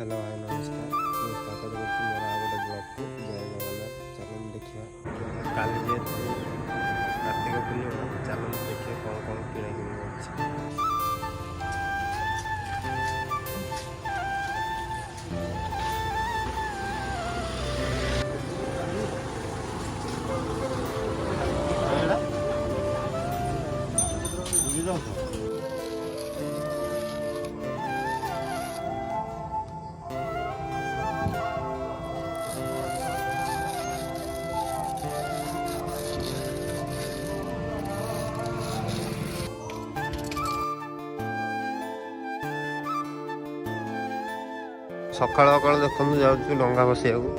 Hello hi नमस्कार ମୁଁ ସ୍ୱାଗତ କରୁଛି ମୋର ଆଉ ଗୋଟେ ବ୍ଲଗ୍କୁ ଜୟ ଜଗନ୍ନାଥ। ଚାଲନ୍ତୁ ଦେଖିବା କାଲି ଯେହେତୁ କାର୍ତ୍ତିକ ପୂର୍ଣ୍ଣିମା, ଚାଲନ୍ତୁ ଦେଖିବା କ'ଣ କ'ଣ କିଣାକିଣି ଅଛି। ସକାଳ ସକାଳୁ ଦେଖନ୍ତୁ ଯାଉଛୁ ଡଙ୍ଗା ବସିବାକୁ।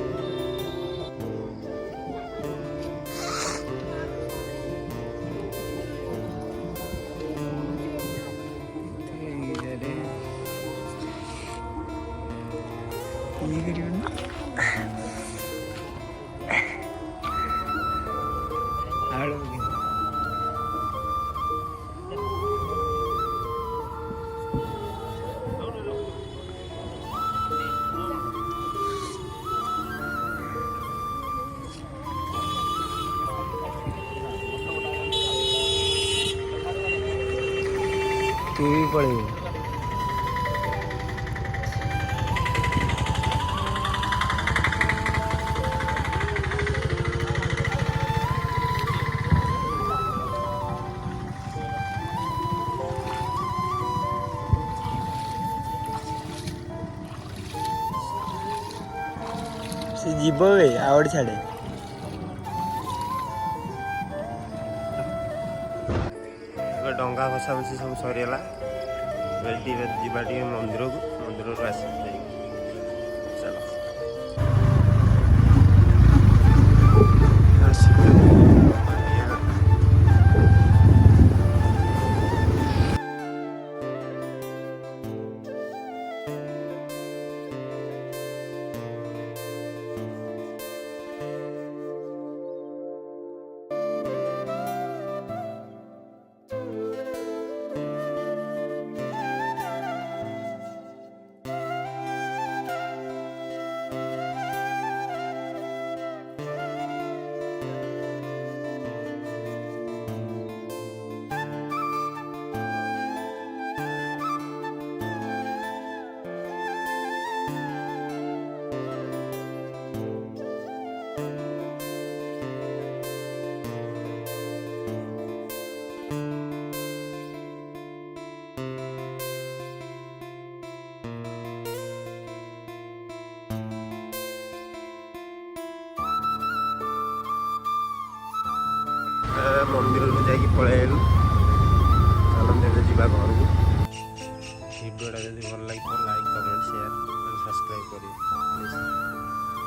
तू भी पड़ेगा से जीव आवड़ छाड़े डंगा भसा भसी सब सरीगला। जीवा मंदिर को आस मंदिर को जाकि पलैलु। चलते जावा घर को। वीडियोटा जब भल लगे लाइक कमेंट शेयर सब्सक्राइब करें।